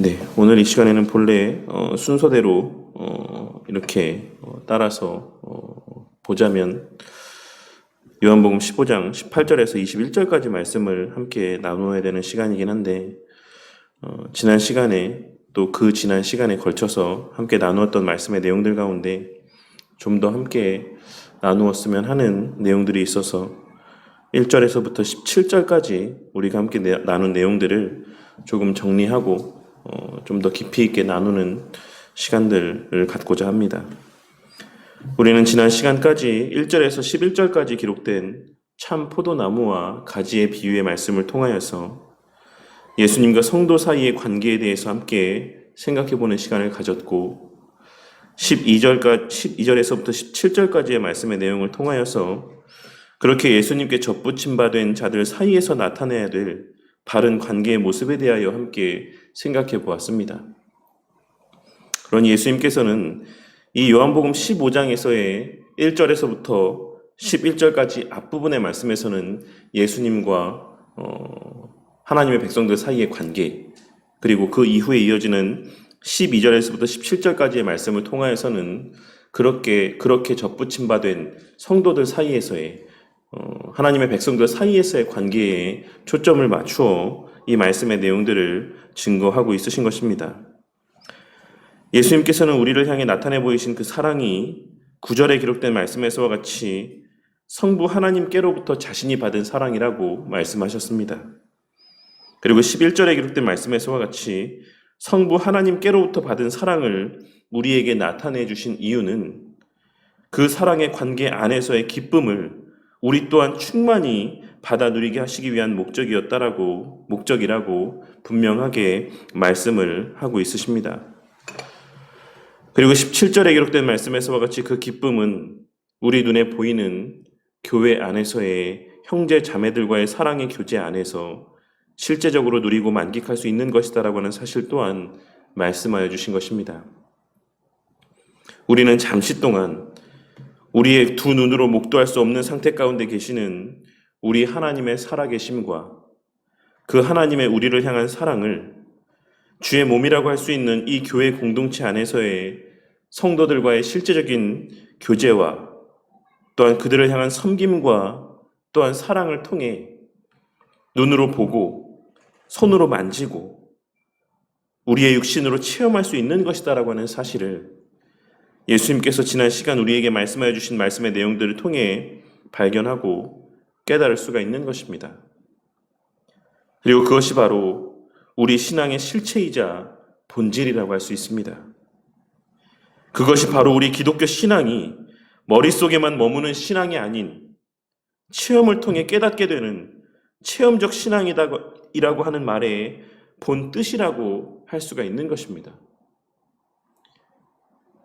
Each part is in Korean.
네, 오늘 이 시간에는 본래 순서대로 이렇게 따라서 보자면 요한복음 15장 18절에서 21절까지 말씀을 함께 나누어야 되는 시간이긴 한데 지난 시간에 또 그 지난 시간에 걸쳐서 함께 나누었던 말씀의 내용들 가운데 좀 더 함께 나누었으면 하는 내용들이 있어서 1절에서부터 17절까지 우리가 함께 나눈 내용들을 조금 정리하고 좀 더 깊이 있게 나누는 시간들을 갖고자 합니다. 우리는 지난 시간까지 1절에서 11절까지 기록된 참 포도나무와 가지의 비유의 말씀을 통하여서 예수님과 성도 사이의 관계에 대해서 함께 생각해보는 시간을 가졌고 12절에서부터 17절까지의 말씀의 내용을 통하여서 그렇게 예수님께 접붙임 바 된 자들 사이에서 나타내야 될 바른 관계의 모습에 대하여 함께 생각해 보았습니다. 그러니 예수님께서는 이 요한복음 15장에서의 1절에서부터 11절까지 앞부분의 말씀에서는 예수님과 하나님의 백성들 사이의 관계, 그리고 그 이후에 이어지는 12절에서부터 17절까지의 말씀을 통하여서는 그렇게 접붙임 바 된 성도들 사이에서의 하나님의 백성들 사이에서의 관계에 초점을 맞추어 이 말씀의 내용들을 증거하고 있으신 것입니다. 예수님께서는 우리를 향해 나타내 보이신 그 사랑이 9절에 기록된 말씀에서와 같이 성부 하나님께로부터 자신이 받은 사랑이라고 말씀하셨습니다. 그리고 11절에 기록된 말씀에서와 같이 성부 하나님께로부터 받은 사랑을 우리에게 나타내 주신 이유는 그 사랑의 관계 안에서의 기쁨을 우리 또한 충만히 받아 누리게 하시기 위한 목적이라고 분명하게 말씀을 하고 있으십니다. 그리고 17절에 기록된 말씀에서와 같이 그 기쁨은 우리 눈에 보이는 교회 안에서의 형제 자매들과의 사랑의 교제 안에서 실제적으로 누리고 만끽할 수 있는 것이다라고 하는 사실 또한 말씀하여 주신 것입니다. 우리는 잠시 동안 우리의 두 눈으로 목도할 수 없는 상태 가운데 계시는 우리 하나님의 살아계심과 그 하나님의 우리를 향한 사랑을 주의 몸이라고 할 수 있는 이 교회 공동체 안에서의 성도들과의 실제적인 교제와 또한 그들을 향한 섬김과 또한 사랑을 통해 눈으로 보고 손으로 만지고 우리의 육신으로 체험할 수 있는 것이다라고 하는 사실을 예수님께서 지난 시간 우리에게 말씀하여 주신 말씀의 내용들을 통해 발견하고 깨달을 수가 있는 것입니다. 그리고 그것이 바로 우리 신앙의 실체이자 본질이라고 할 수 있습니다. 그것이 바로 우리 기독교 신앙이 머릿속에만 머무는 신앙이 아닌 체험을 통해 깨닫게 되는 체험적 신앙이라고 하는 말의 본 뜻이라고 할 수가 있는 것입니다.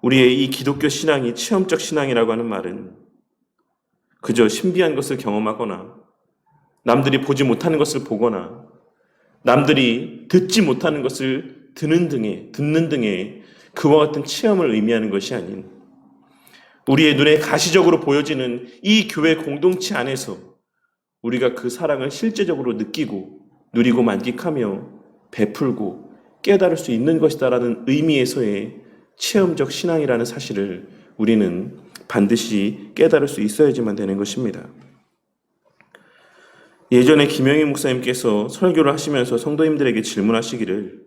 우리의 이 기독교 신앙이 체험적 신앙이라고 하는 말은 그저 신비한 것을 경험하거나 남들이 보지 못하는 것을 보거나 남들이 듣지 못하는 것을 듣는 등의 그와 같은 체험을 의미하는 것이 아닌 우리의 눈에 가시적으로 보여지는 이 교회 공동체 안에서 우리가 그 사랑을 실제적으로 느끼고 누리고 만끽하며 베풀고 깨달을 수 있는 것이다라는 의미에서의 체험적 신앙이라는 사실을 우리는 반드시 깨달을 수 있어야지만 되는 것입니다. 예전에 김영희 목사님께서 설교를 하시면서 성도님들에게 질문하시기를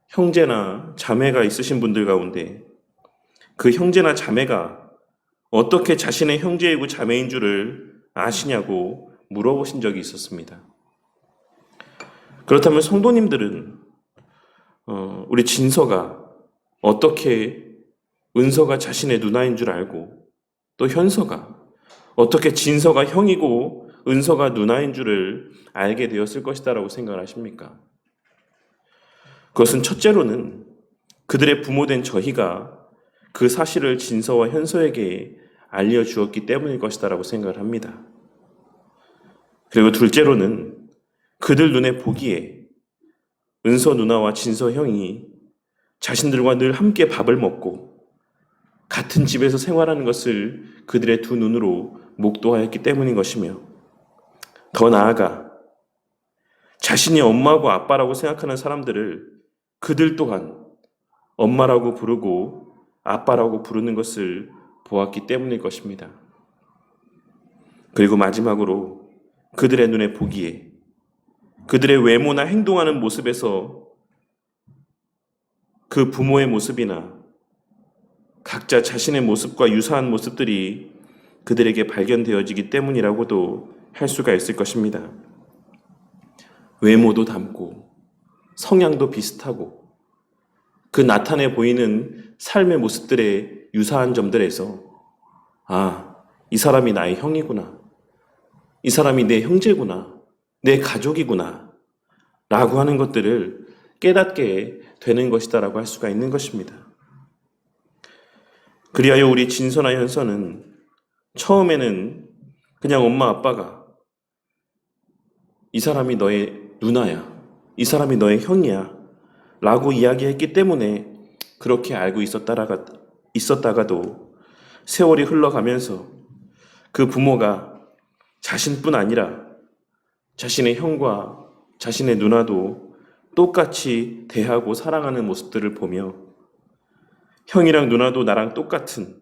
형제나 자매가 있으신 분들 가운데 그 형제나 자매가 어떻게 자신의 형제이고 자매인 줄을 아시냐고 물어보신 적이 있었습니다. 그렇다면 성도님들은 우리 진서가 어떻게 은서가 자신의 누나인 줄 알고 또 현서가 어떻게 진서가 형이고 은서가 누나인 줄을 알게 되었을 것이다라고 생각을 하십니까? 그것은 첫째로는 그들의 부모된 저희가 그 사실을 진서와 현서에게 알려주었기 때문일 것이다라고 생각을 합니다. 그리고 둘째로는 그들 눈에 보기에 은서 누나와 진서 형이 자신들과 늘 함께 밥을 먹고 같은 집에서 생활하는 것을 그들의 두 눈으로 목도하였기 때문인 것이며 더 나아가 자신이 엄마하고 아빠라고 생각하는 사람들을 그들 또한 엄마라고 부르고 아빠라고 부르는 것을 보았기 때문일 것입니다. 그리고 마지막으로 그들의 눈에 보기에 그들의 외모나 행동하는 모습에서 그 부모의 모습이나 각자 자신의 모습과 유사한 모습들이 그들에게 발견되어지기 때문이라고도 할 수가 있을 것입니다. 외모도 닮고 성향도 비슷하고 그 나타내 보이는 삶의 모습들의 유사한 점들에서 이 사람이 나의 형이구나. 이 사람이 내 형제구나. 내 가족이구나. 라고 하는 것들을 깨닫게 되는 것이다라고 할 수가 있는 것입니다. 그리하여 우리 진서나 현서는 처음에는 그냥 엄마 아빠가 이 사람이 너의 누나야. 이 사람이 너의 형이야. 라고 이야기했기 때문에 그렇게 알고 있었다가도 세월이 흘러가면서 그 부모가 자신뿐 아니라 자신의 형과 자신의 누나도 똑같이 대하고 사랑하는 모습들을 보며 형이랑 누나도 나랑 똑같은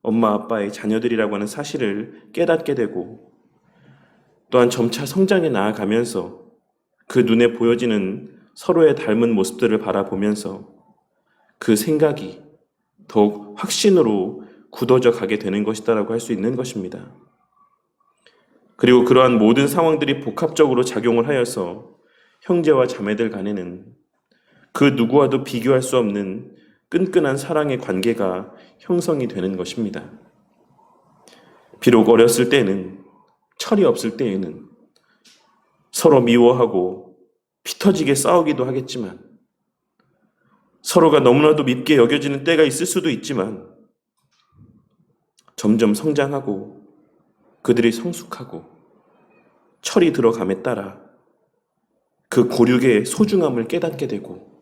엄마 아빠의 자녀들이라고 하는 사실을 깨닫게 되고 또한 점차 성장해 나아가면서 그 눈에 보여지는 서로의 닮은 모습들을 바라보면서 그 생각이 더욱 확신으로 굳어져 가게 되는 것이다라고 할 수 있는 것입니다. 그리고 그러한 모든 상황들이 복합적으로 작용을 하여서 형제와 자매들 간에는 그 누구와도 비교할 수 없는 끈끈한 사랑의 관계가 형성이 되는 것입니다. 비록 어렸을 때는, 철이 없을 때에는 서로 미워하고 피 터지게 싸우기도 하겠지만 서로가 너무나도 밉게 여겨지는 때가 있을 수도 있지만 점점 성장하고 그들이 성숙하고 철이 들어감에 따라 그 고륙의 소중함을 깨닫게 되고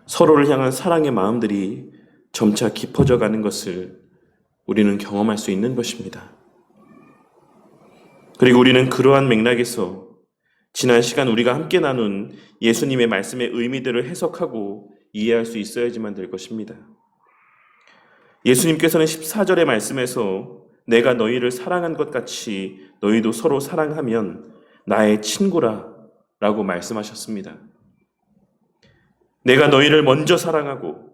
서로를 향한 사랑의 마음들이 점차 깊어져 가는 것을 우리는 경험할 수 있는 것입니다. 그리고 우리는 그러한 맥락에서 지난 시간 우리가 함께 나눈 예수님의 말씀의 의미들을 해석하고 이해할 수 있어야지만 될 것입니다. 예수님께서는 14절의 말씀에서 내가 너희를 사랑한 것 같이 너희도 서로 사랑하면 나의 친구라 라고 말씀하셨습니다. 내가 너희를 먼저 사랑하고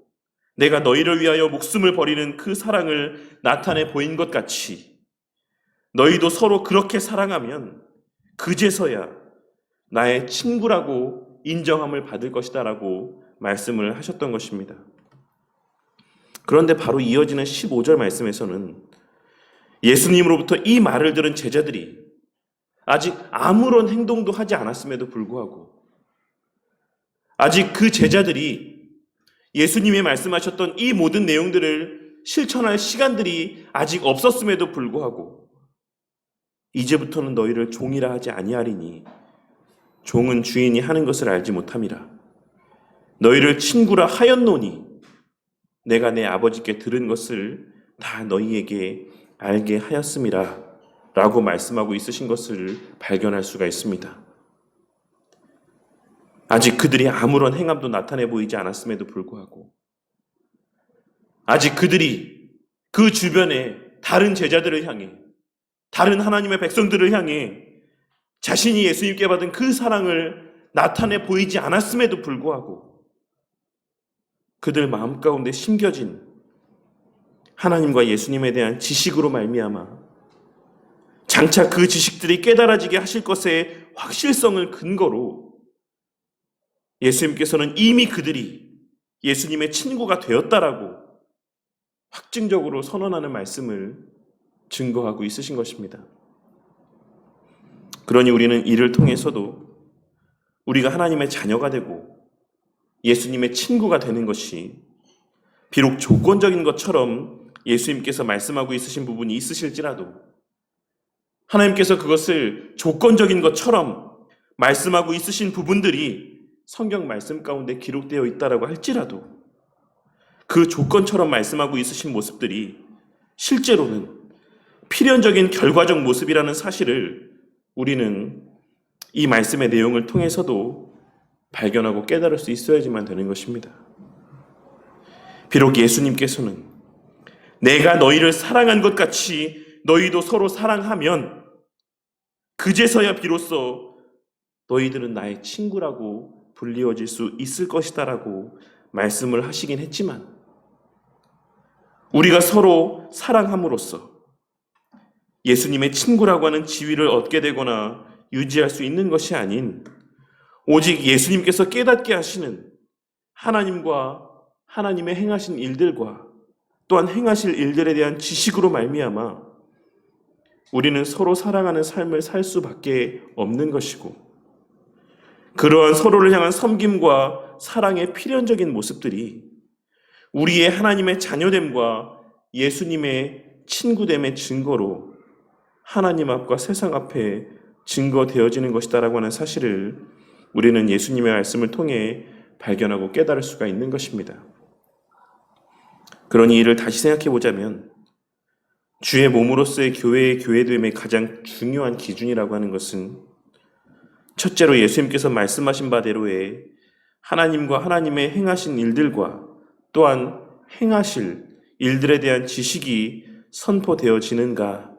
내가 너희를 위하여 목숨을 버리는 그 사랑을 나타내 보인 것 같이 너희도 서로 그렇게 사랑하면 그제서야 나의 친구라고 인정함을 받을 것이다 라고 말씀을 하셨던 것입니다. 그런데 바로 이어지는 15절 말씀에서는 예수님으로부터 이 말을 들은 제자들이 아직 아무런 행동도 하지 않았음에도 불구하고 아직 그 제자들이 예수님이 말씀하셨던 이 모든 내용들을 실천할 시간들이 아직 없었음에도 불구하고 이제부터는 너희를 종이라 하지 아니하리니 종은 주인이 하는 것을 알지 못함이라. 너희를 친구라 하였노니 내가 내 아버지께 들은 것을 다 너희에게 알게 하였음이라 라고 말씀하고 있으신 것을 발견할 수가 있습니다. 아직 그들이 아무런 행함도 나타내 보이지 않았음에도 불구하고 아직 그들이 그 주변에 다른 제자들을 향해 다른 하나님의 백성들을 향해 자신이 예수님께 받은 그 사랑을 나타내 보이지 않았음에도 불구하고 그들 마음 가운데 심겨진 하나님과 예수님에 대한 지식으로 말미암아 장차 그 지식들이 깨달아지게 하실 것의 확실성을 근거로 예수님께서는 이미 그들이 예수님의 친구가 되었다라고 확증적으로 선언하는 말씀을 증거하고 있으신 것입니다. 그러니 우리는 이를 통해서도 우리가 하나님의 자녀가 되고 예수님의 친구가 되는 것이 비록 조건적인 것처럼 예수님께서 말씀하고 있으신 부분이 있으실지라도 하나님께서 그것을 조건적인 것처럼 말씀하고 있으신 부분들이 성경 말씀 가운데 기록되어 있다라고 할지라도 그 조건처럼 말씀하고 있으신 모습들이 실제로는 필연적인 결과적 모습이라는 사실을 우리는 이 말씀의 내용을 통해서도 발견하고 깨달을 수 있어야지만 되는 것입니다. 비록 예수님께서는 내가 너희를 사랑한 것 같이 너희도 서로 사랑하면 그제서야 비로소 너희들은 나의 친구라고 불리워질 수 있을 것이다라고 말씀을 하시긴 했지만, 우리가 서로 사랑함으로써 예수님의 친구라고 하는 지위를 얻게 되거나 유지할 수 있는 것이 아닌, 오직 예수님께서 깨닫게 하시는 하나님과 하나님의 행하신 일들과 또한 행하실 일들에 대한 지식으로 말미암아 우리는 서로 사랑하는 삶을 살 수밖에 없는 것이고, 그러한 서로를 향한 섬김과 사랑의 필연적인 모습들이 우리의 하나님의 자녀됨과 예수님의 친구됨의 증거로 하나님 앞과 세상 앞에 증거되어지는 것이다라고 하는 사실을 우리는 예수님의 말씀을 통해 발견하고 깨달을 수가 있는 것입니다. 그러니 이를 다시 생각해 보자면, 주의 몸으로서의 교회의 교회됨의 가장 중요한 기준이라고 하는 것은 첫째로 예수님께서 말씀하신 바대로의 하나님과 하나님의 행하신 일들과 또한 행하실 일들에 대한 지식이 선포되어지는가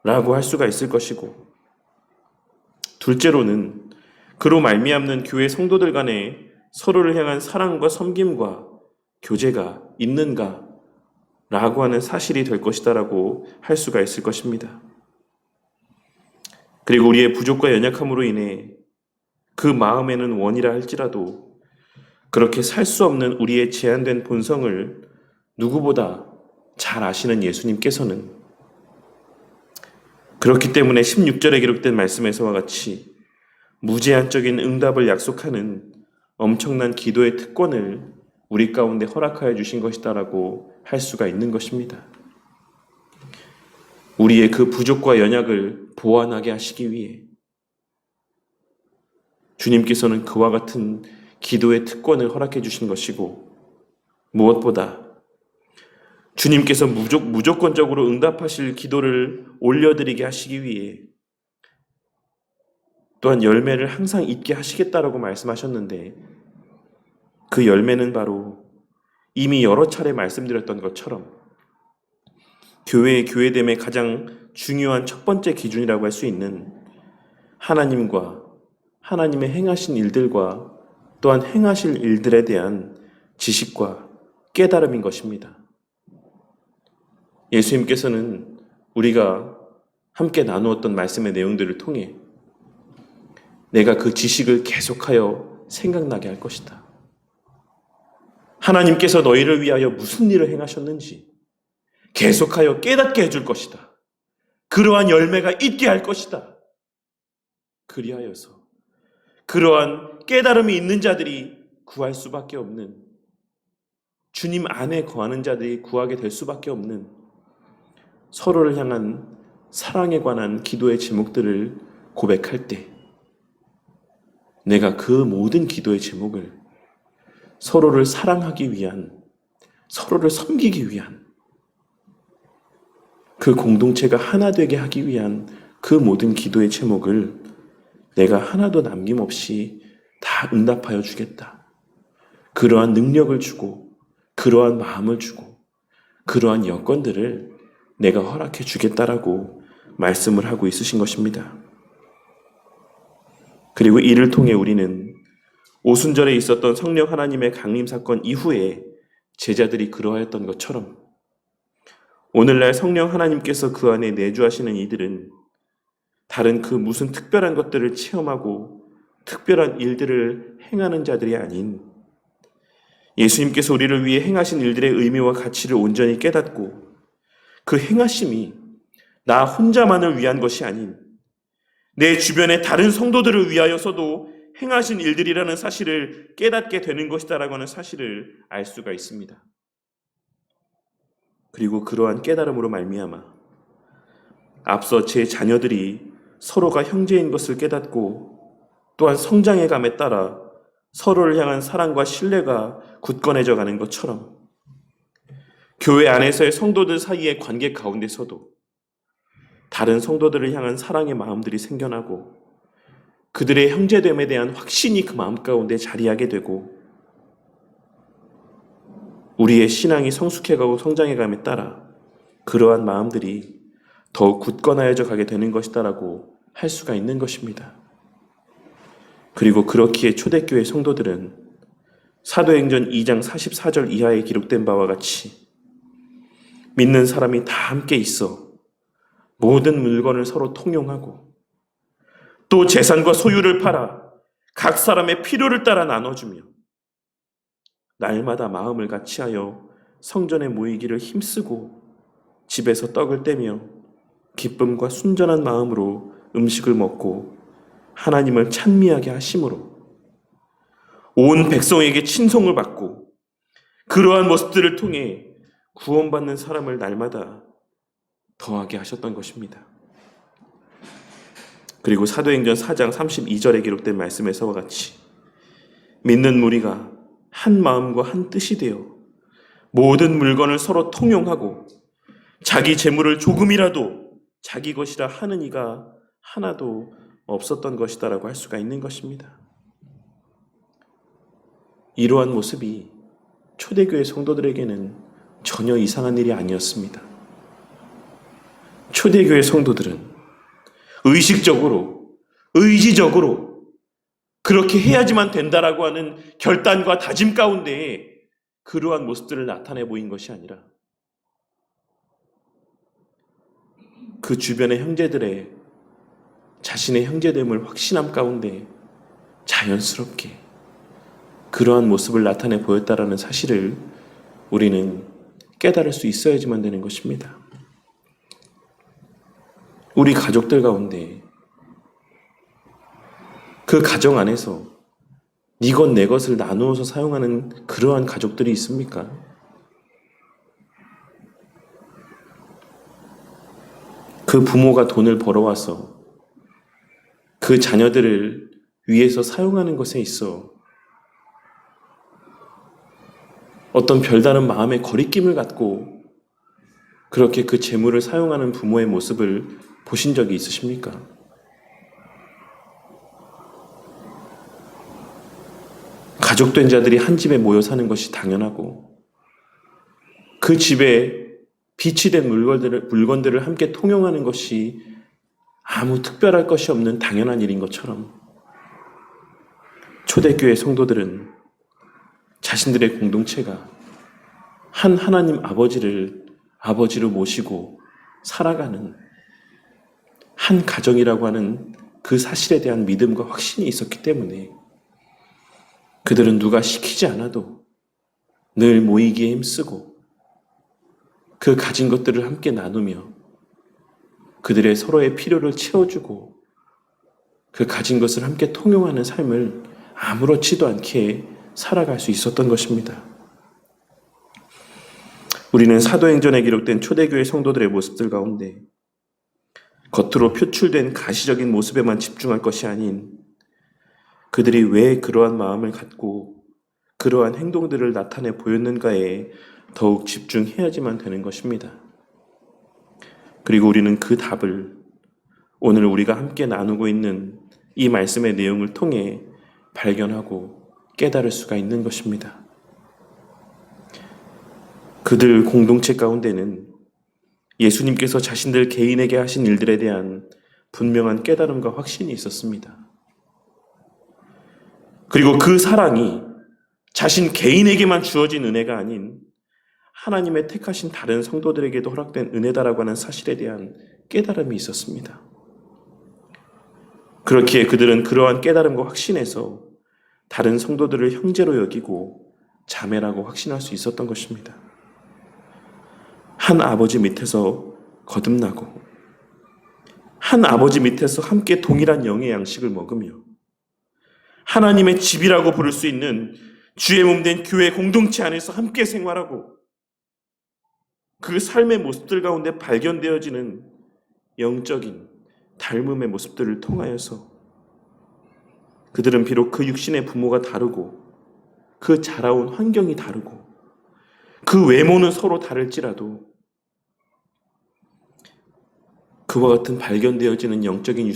라고 할 수가 있을 것이고, 둘째로는 그로 말미암는 교회 성도들 간에 서로를 향한 사랑과 섬김과 교제가 있는가 라고 하는 사실이 될 것이다라고 할 수가 있을 것입니다. 그리고 우리의 부족과 연약함으로 인해 그 마음에는 원이라 할지라도 그렇게 살 수 없는 우리의 제한된 본성을 누구보다 잘 아시는 예수님께서는, 그렇기 때문에 16절에 기록된 말씀에서와 같이 무제한적인 응답을 약속하는 엄청난 기도의 특권을 우리 가운데 허락하여 주신 것이다라고 할 수가 있는 것입니다. 우리의 그 부족과 연약을 보완하게 하시기 위해 주님께서는 그와 같은 기도의 특권을 허락해 주신 것이고, 무엇보다 주님께서 무조건적으로 응답하실 기도를 올려드리게 하시기 위해 또한 열매를 항상 있게 하시겠다라고 말씀하셨는데, 그 열매는 바로 이미 여러 차례 말씀드렸던 것처럼 교회의 교회됨의 가장 중요한 첫 번째 기준이라고 할 수 있는 하나님과 하나님의 행하신 일들과 또한 행하실 일들에 대한 지식과 깨달음인 것입니다. 예수님께서는 우리가 함께 나누었던 말씀의 내용들을 통해 내가 그 지식을 계속하여 생각나게 할 것이다. 하나님께서 너희를 위하여 무슨 일을 행하셨는지 계속하여 깨닫게 해줄 것이다. 그러한 열매가 있게 할 것이다. 그리하여서 그러한 깨달음이 있는 자들이 구할 수밖에 없는, 주님 안에 거하는 자들이 구하게 될 수밖에 없는 서로를 향한 사랑에 관한 기도의 제목들을 고백할 때, 내가 그 모든 기도의 제목을 서로를 사랑하기 위한, 서로를 섬기기 위한, 그 공동체가 하나 되게 하기 위한 그 모든 기도의 제목을 내가 하나도 남김없이 다 응답하여 주겠다. 그러한 능력을 주고, 그러한 마음을 주고, 그러한 여건들을 내가 허락해 주겠다라고 말씀을 하고 있으신 것입니다. 그리고 이를 통해 우리는 오순절에 있었던 성령 하나님의 강림 사건 이후에 제자들이 그러하였던 것처럼 오늘날 성령 하나님께서 그 안에 내주하시는 이들은 다른 그 무슨 특별한 것들을 체험하고 특별한 일들을 행하는 자들이 아닌, 예수님께서 우리를 위해 행하신 일들의 의미와 가치를 온전히 깨닫고 그 행하심이 나 혼자만을 위한 것이 아닌 내 주변의 다른 성도들을 위하여서도 행하신 일들이라는 사실을 깨닫게 되는 것이다라고 하는 사실을 알 수가 있습니다. 그리고 그러한 깨달음으로 말미암아 앞서 제 자녀들이 서로가 형제인 것을 깨닫고 또한 성장의 감에 따라 서로를 향한 사랑과 신뢰가 굳건해져 가는 것처럼 교회 안에서의 성도들 사이의 관계 가운데서도 다른 성도들을 향한 사랑의 마음들이 생겨나고 그들의 형제됨에 대한 확신이 그 마음 가운데 자리하게 되고 우리의 신앙이 성숙해가고 성장해감에 따라 그러한 마음들이 더욱 굳건하여져 가게 되는 것이다라고 할 수가 있는 것입니다. 그리고 그렇기에 초대교회 성도들은 사도행전 2장 44절 이하에 기록된 바와 같이 믿는 사람이 다 함께 있어 모든 물건을 서로 통용하고 또 재산과 소유를 팔아 각 사람의 필요를 따라 나눠주며 날마다 마음을 같이하여 성전에 모이기를 힘쓰고 집에서 떡을 떼며 기쁨과 순전한 마음으로 음식을 먹고 하나님을 찬미하게 하심으로 온 백성에게 친송을 받고 그러한 모습들을 통해 구원받는 사람을 날마다 더하게 하셨던 것입니다. 그리고 사도행전 4장 32절에 기록된 말씀에서와 같이 믿는 무리가 한 마음과 한 뜻이 되어 모든 물건을 서로 통용하고 자기 재물을 조금이라도 자기 것이라 하는 이가 하나도 없었던 것이다라고 할 수가 있는 것입니다. 이러한 모습이 초대교회 성도들에게는 전혀 이상한 일이 아니었습니다. 초대교회 성도들은 의식적으로, 의지적으로 그렇게 해야지만 된다라고 하는 결단과 다짐 가운데에 그러한 모습들을 나타내 보인 것이 아니라 그 주변의 형제들의 자신의 형제됨을 확신함 가운데 자연스럽게 그러한 모습을 나타내 보였다라는 사실을 우리는 깨달을 수 있어야지만 되는 것입니다. 우리 가족들 가운데 그 가정 안에서 네 것 내 것을 나누어서 사용하는 그러한 가족들이 있습니까? 그 부모가 돈을 벌어와서 그 자녀들을 위해서 사용하는 것에 있어 어떤 별다른 마음의 거리낌을 갖고 그렇게 그 재물을 사용하는 부모의 모습을 보신 적이 있으십니까? 가족된 자들이 한 집에 모여 사는 것이 당연하고 그 집에 빛이 된 물건들을 함께 통용하는 것이 아무 특별할 것이 없는 당연한 일인 것처럼 초대교회 성도들은 자신들의 공동체가 한 하나님 아버지를 아버지로 모시고 살아가는 한 가정이라고 하는 그 사실에 대한 믿음과 확신이 있었기 때문에 그들은 누가 시키지 않아도 늘 모이기에 힘쓰고 그 가진 것들을 함께 나누며 그들의 서로의 필요를 채워주고 그 가진 것을 함께 통용하는 삶을 아무렇지도 않게 살아갈 수 있었던 것입니다. 우리는 사도행전에 기록된 초대교회 성도들의 모습들 가운데 겉으로 표출된 가시적인 모습에만 집중할 것이 아닌 그들이 왜 그러한 마음을 갖고 그러한 행동들을 나타내 보였는가에 더욱 집중해야지만 되는 것입니다. 그리고 우리는 그 답을 오늘 우리가 함께 나누고 있는 이 말씀의 내용을 통해 발견하고 깨달을 수가 있는 것입니다. 그들 공동체 가운데는 예수님께서 자신들 개인에게 하신 일들에 대한 분명한 깨달음과 확신이 있었습니다. 그리고 그 사랑이 자신 개인에게만 주어진 은혜가 아닌 하나님의 택하신 다른 성도들에게도 허락된 은혜다라고 하는 사실에 대한 깨달음이 있었습니다. 그렇기에 그들은 그러한 깨달음과 확신에서 다른 성도들을 형제로 여기고 자매라고 확신할 수 있었던 것입니다. 한 아버지 밑에서 거듭나고 한 아버지 밑에서 함께 동일한 영의 양식을 먹으며 하나님의 집이라고 부를 수 있는 주의 몸된 교회 공동체 안에서 함께 생활하고 그 삶의 모습들 가운데 발견되어지는 영적인 닮음의 모습들을 통하여서 그들은 비록 그 육신의 부모가 다르고 그 자라온 환경이 다르고 그 외모는 서로 다를지라도 그와 같은 발견되어지는 영적인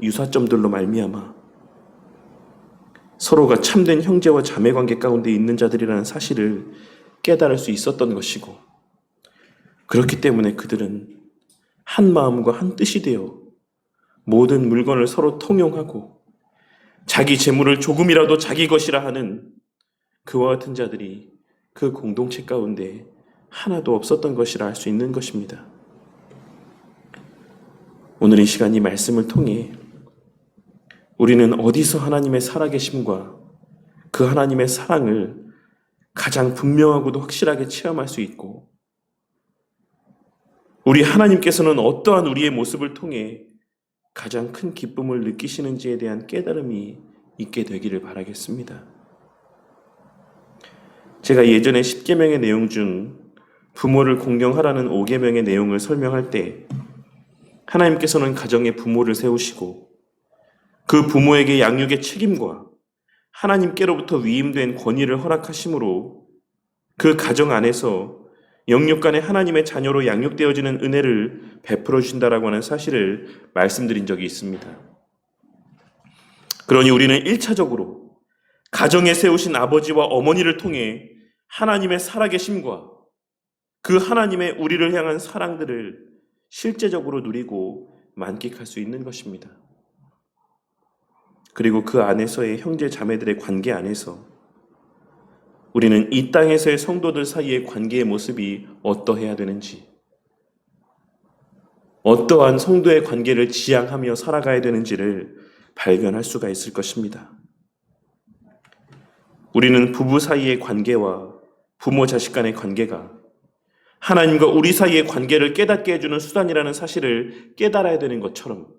유사점들로 말미암아 서로가 참된 형제와 자매 관계 가운데 있는 자들이라는 사실을 깨달을 수 있었던 것이고, 그렇기 때문에 그들은 한 마음과 한 뜻이 되어 모든 물건을 서로 통용하고 자기 재물을 조금이라도 자기 것이라 하는 그와 같은 자들이 그 공동체 가운데 하나도 없었던 것이라 할 수 있는 것입니다. 오늘 이 시간 이 말씀을 통해 우리는 어디서 하나님의 살아계심과 그 하나님의 사랑을 가장 분명하고도 확실하게 체험할 수 있고, 우리 하나님께서는 어떠한 우리의 모습을 통해 가장 큰 기쁨을 느끼시는지에 대한 깨달음이 있게 되기를 바라겠습니다. 제가 예전에 10계명의 내용 중 부모를 공경하라는 5계명의 내용을 설명할 때 하나님께서는 가정에 부모를 세우시고 그 부모에게 양육의 책임과 하나님께로부터 위임된 권위를 허락하심으로 그 가정 안에서 영육간에 하나님의 자녀로 양육되어지는 은혜를 베풀어 주신다라고 하는 사실을 말씀드린 적이 있습니다. 그러니 우리는 1차적으로 가정에 세우신 아버지와 어머니를 통해 하나님의 살아계심과 그 하나님의 우리를 향한 사랑들을 실제적으로 누리고 만끽할 수 있는 것입니다. 그리고 그 안에서의 형제 자매들의 관계 안에서 우리는 이 땅에서의 성도들 사이의 관계의 모습이 어떠해야 되는지, 어떠한 성도의 관계를 지향하며 살아가야 되는지를 발견할 수가 있을 것입니다. 우리는 부부 사이의 관계와 부모 자식 간의 관계가 하나님과 우리 사이의 관계를 깨닫게 해주는 수단이라는 사실을 깨달아야 되는 것처럼,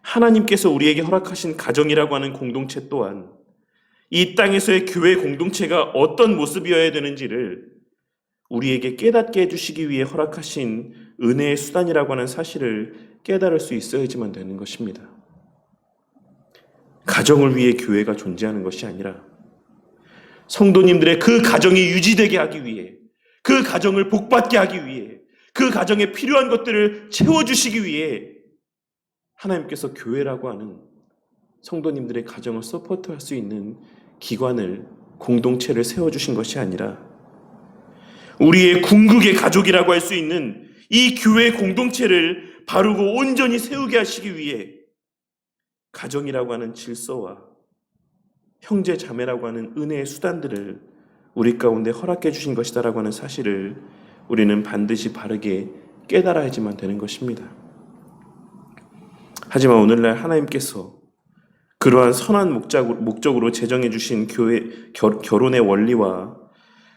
하나님께서 우리에게 허락하신 가정이라고 하는 공동체 또한 이 땅에서의 교회 공동체가 어떤 모습이어야 되는지를 우리에게 깨닫게 해주시기 위해 허락하신 은혜의 수단이라고 하는 사실을 깨달을 수 있어야지만 되는 것입니다. 가정을 위해 교회가 존재하는 것이 아니라 성도님들의 그 가정이 유지되게 하기 위해, 그 가정을 복받게 하기 위해, 그 가정에 필요한 것들을 채워주시기 위해 하나님께서 교회라고 하는 성도님들의 가정을 서포트할 수 있는 기관을, 공동체를 세워주신 것이 아니라 우리의 궁극의 가족이라고 할 수 있는 이 교회 공동체를 바르고 온전히 세우게 하시기 위해 가정이라고 하는 질서와 형제 자매라고 하는 은혜의 수단들을 우리 가운데 허락해 주신 것이다라고 하는 사실을 우리는 반드시 바르게 깨달아야지만 되는 것입니다. 하지만 오늘날 하나님께서 그러한 선한 목적으로 제정해 주신 결혼의 원리와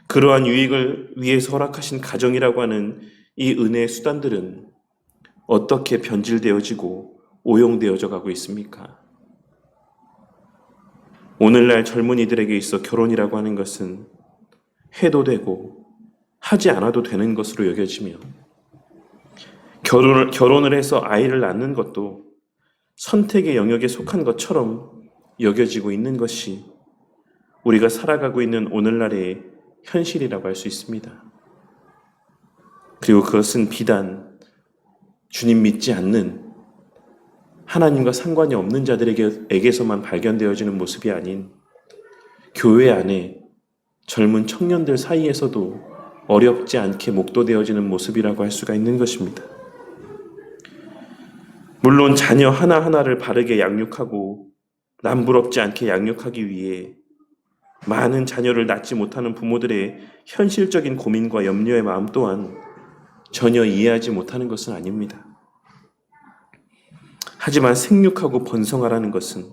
그러한 유익을 위해서 허락하신 가정이라고 하는 이 은혜의 수단들은 어떻게 변질되어지고 오용되어져 가고 있습니까? 오늘날 젊은이들에게 있어 결혼이라고 하는 것은 해도 되고 하지 않아도 되는 것으로 여겨지며, 결혼을 해서 아이를 낳는 것도 선택의 영역에 속한 것처럼 여겨지고 있는 것이 우리가 살아가고 있는 오늘날의 현실이라고 할 수 있습니다. 그리고 그것은 비단 주님 믿지 않는, 하나님과 상관이 없는 자들에게서만 발견되어지는 모습이 아닌 교회 안에 젊은 청년들 사이에서도 어렵지 않게 목도되어지는 모습이라고 할 수가 있는 것입니다. 물론 자녀 하나하나를 바르게 양육하고 남부럽지 않게 양육하기 위해 많은 자녀를 낳지 못하는 부모들의 현실적인 고민과 염려의 마음 또한 전혀 이해하지 못하는 것은 아닙니다. 하지만 생육하고 번성하라는 것은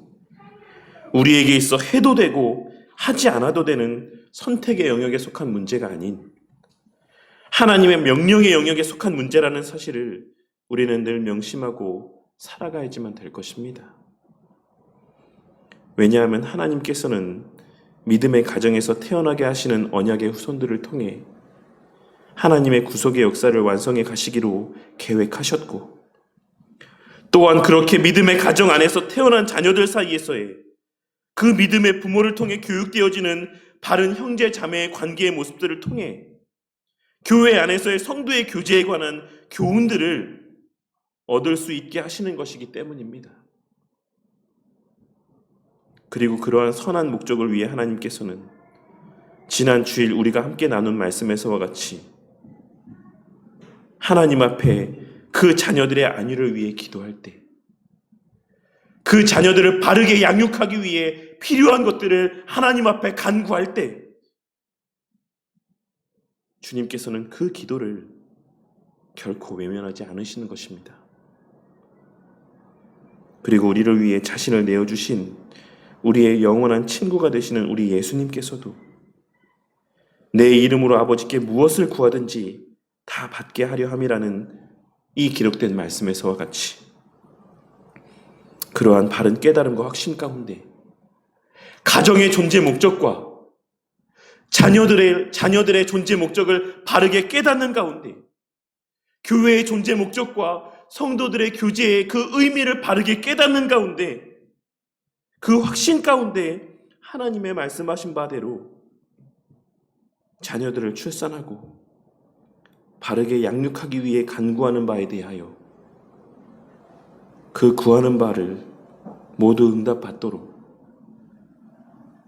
우리에게 있어 해도 되고 하지 않아도 되는 선택의 영역에 속한 문제가 아닌 하나님의 명령의 영역에 속한 문제라는 사실을 우리는 늘 명심하고 살아가야지만 될 것입니다. 왜냐하면 하나님께서는 믿음의 가정에서 태어나게 하시는 언약의 후손들을 통해 하나님의 구속의 역사를 완성해 가시기로 계획하셨고, 또한 그렇게 믿음의 가정 안에서 태어난 자녀들 사이에서의 그 믿음의 부모를 통해 교육되어지는 바른 형제 자매의 관계의 모습들을 통해 교회 안에서의 성도의 교제에 관한 교훈들을 얻을 수 있게 하시는 것이기 때문입니다. 그리고 그러한 선한 목적을 위해 하나님께서는 지난 주일 우리가 함께 나눈 말씀에서와 같이 하나님 앞에 그 자녀들의 안위를 위해 기도할 때, 그 자녀들을 바르게 양육하기 위해 필요한 것들을 하나님 앞에 간구할 때, 주님께서는 그 기도를 결코 외면하지 않으시는 것입니다. 그리고 우리를 위해 자신을 내어주신 우리의 영원한 친구가 되시는 우리 예수님께서도 내 이름으로 아버지께 무엇을 구하든지 다 받게 하려 함이라는 이 기록된 말씀에서와 같이 그러한 바른 깨달음과 확신 가운데 가정의 존재 목적과 자녀들의 존재 목적을 바르게 깨닫는 가운데 교회의 존재 목적과 성도들의 교제의 그 의미를 바르게 깨닫는 가운데 그 확신 가운데 하나님의 말씀하신 바대로 자녀들을 출산하고 바르게 양육하기 위해 간구하는 바에 대하여 그 구하는 바를 모두 응답받도록,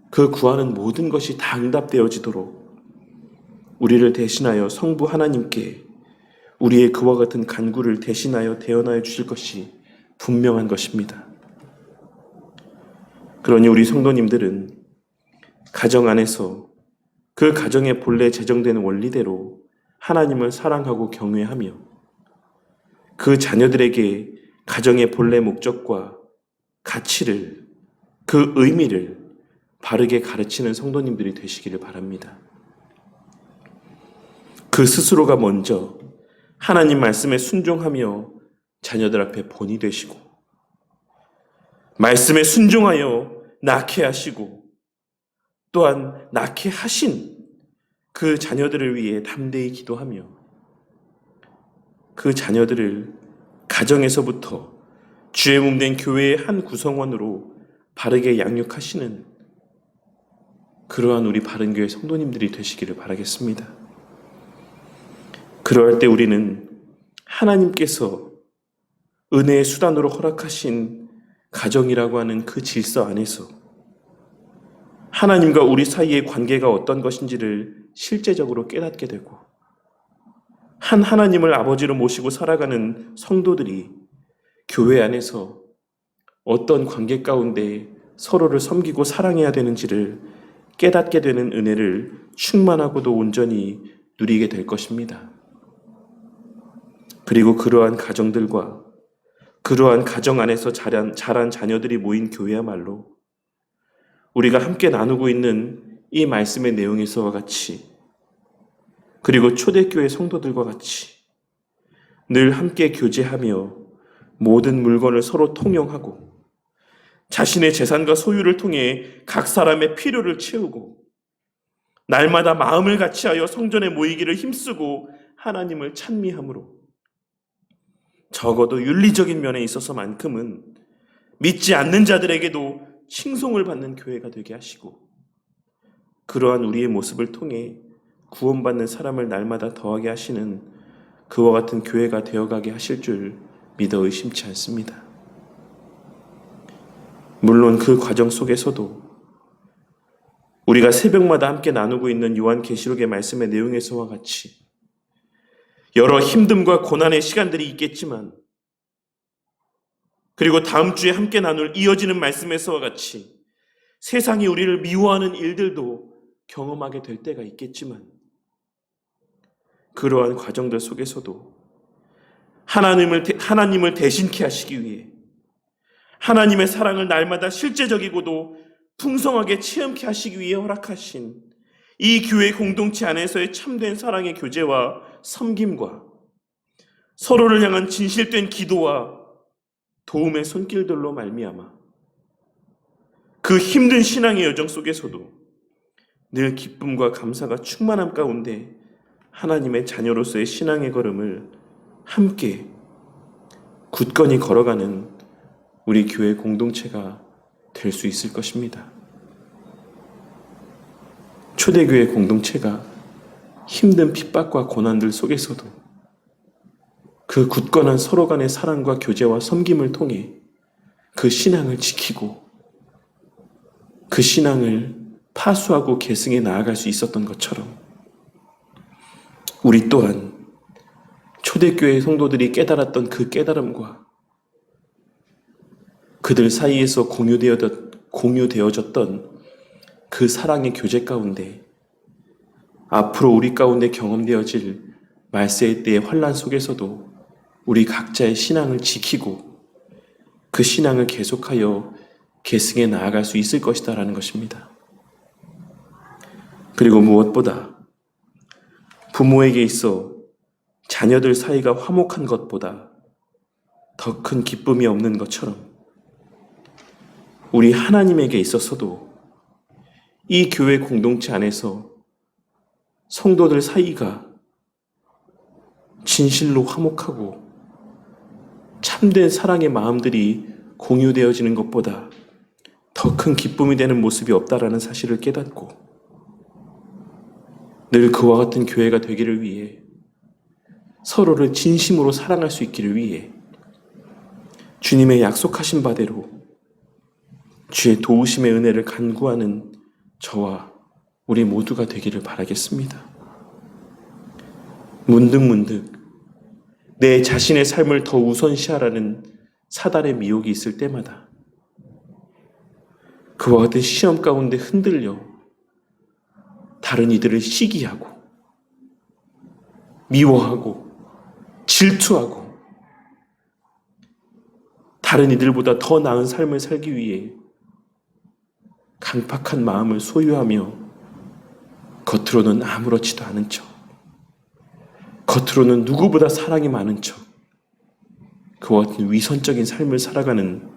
그 구하는 모든 것이 다 응답되어지도록 우리를 대신하여 성부 하나님께 우리의 그와 같은 간구를 대신하여 대언하여 주실 것이 분명한 것입니다. 그러니 우리 성도님들은 가정 안에서 그 가정의 본래 제정된 원리대로 하나님을 사랑하고 경외하며 그 자녀들에게 가정의 본래 목적과 가치를, 그 의미를 바르게 가르치는 성도님들이 되시기를 바랍니다. 그 스스로가 먼저 하나님 말씀에 순종하며 자녀들 앞에 본이 되시고 말씀에 순종하여 낳게 하시고 또한 낳게 하신 그 자녀들을 위해 담대히 기도하며 그 자녀들을 가정에서부터 주의 몸 된 교회의 한 구성원으로 바르게 양육하시는 그러한 우리 바른교회 성도님들이 되시기를 바라겠습니다. 그러할 때 우리는 하나님께서 은혜의 수단으로 허락하신 가정이라고 하는 그 질서 안에서 하나님과 우리 사이의 관계가 어떤 것인지를 실제적으로 깨닫게 되고 한 하나님을 아버지로 모시고 살아가는 성도들이 교회 안에서 어떤 관계 가운데 서로를 섬기고 사랑해야 되는지를 깨닫게 되는 은혜를 충만하고도 온전히 누리게 될 것입니다. 그리고 그러한 가정들과 그러한 가정 안에서 자란 자녀들이 모인 교회야말로 우리가 함께 나누고 있는 이 말씀의 내용에서와 같이 그리고 초대교회 성도들과 같이 늘 함께 교제하며 모든 물건을 서로 통용하고 자신의 재산과 소유를 통해 각 사람의 필요를 채우고 날마다 마음을 같이하여 성전에 모이기를 힘쓰고 하나님을 찬미함으로 적어도 윤리적인 면에 있어서만큼은 믿지 않는 자들에게도 칭송을 받는 교회가 되게 하시고 그러한 우리의 모습을 통해 구원받는 사람을 날마다 더하게 하시는 그와 같은 교회가 되어가게 하실 줄 믿어 의심치 않습니다. 물론 그 과정 속에서도 우리가 새벽마다 함께 나누고 있는 요한계시록의 말씀의 내용에서와 같이 여러 힘듦과 고난의 시간들이 있겠지만 그리고 다음 주에 함께 나눌 이어지는 말씀에서와 같이 세상이 우리를 미워하는 일들도 경험하게 될 때가 있겠지만 그러한 과정들 속에서도 하나님을 대신케 하시기 위해 하나님의 사랑을 날마다 실제적이고도 풍성하게 체험케 하시기 위해 허락하신 이 교회 공동체 안에서의 참된 사랑의 교제와 섬김과 서로를 향한 진실된 기도와 도움의 손길들로 말미암아 그 힘든 신앙의 여정 속에서도 늘 기쁨과 감사가 충만함 가운데 하나님의 자녀로서의 신앙의 걸음을 함께 굳건히 걸어가는 우리 교회 공동체가 될 수 있을 것입니다. 초대교회 공동체가 힘든 핍박과 고난들 속에서도 그 굳건한 서로 간의 사랑과 교제와 섬김을 통해 그 신앙을 지키고 그 신앙을 파수하고 계승해 나아갈 수 있었던 것처럼 우리 또한 초대교회 성도들이 깨달았던 그 깨달음과 그들 사이에서 공유되어졌던 그 사랑의 교제 가운데 앞으로 우리 가운데 경험되어질 말세의 때의 환난 속에서도 우리 각자의 신앙을 지키고 그 신앙을 계속하여 계승해 나아갈 수 있을 것이다라는 것입니다. 그리고 무엇보다 부모에게 있어 자녀들 사이가 화목한 것보다 더 큰 기쁨이 없는 것처럼 우리 하나님에게 있어서도 이 교회 공동체 안에서 성도들 사이가 진실로 화목하고 참된 사랑의 마음들이 공유되어지는 것보다 더 큰 기쁨이 되는 모습이 없다라는 사실을 깨닫고 늘 그와 같은 교회가 되기를 위해 서로를 진심으로 사랑할 수 있기를 위해 주님의 약속하신 바대로 주의 도우심의 은혜를 간구하는 저와 우리 모두가 되기를 바라겠습니다. 문득문득 내 자신의 삶을 더 우선시하라는 사단의 미혹이 있을 때마다 그와 같은 시험 가운데 흔들려 다른 이들을 시기하고 미워하고 질투하고 다른 이들보다 더 나은 삶을 살기 위해 강팍한 마음을 소유하며 겉으로는 아무렇지도 않은 척, 겉으로는 누구보다 사랑이 많은 척, 그와 같은 위선적인 삶을 살아가는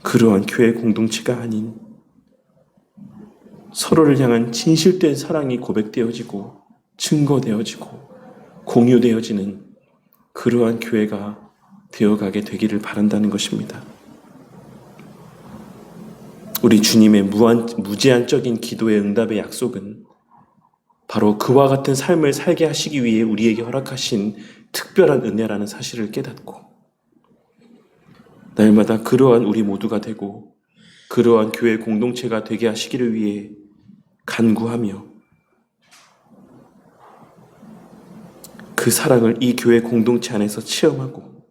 그러한 교회 공동체가 아닌 서로를 향한 진실된 사랑이 고백되어지고 증거되어지고 공유되어지는 그러한 교회가 되어가게 되기를 바란다는 것입니다. 우리 주님의 무제한적인 기도의 응답의 약속은 바로 그와 같은 삶을 살게 하시기 위해 우리에게 허락하신 특별한 은혜라는 사실을 깨닫고 날마다 그러한 우리 모두가 되고 그러한 교회 공동체가 되게 하시기를 위해 간구하며 그 사랑을 이 교회 공동체 안에서 체험하고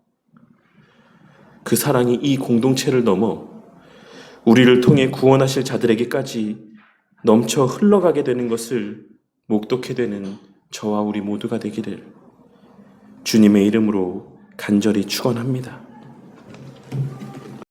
그 사랑이 이 공동체를 넘어 우리를 통해 구원하실 자들에게까지 넘쳐 흘러가게 되는 것을 목독해 되는 저와 우리 모두가 되기를 주님의 이름으로 간절히 축원합니다.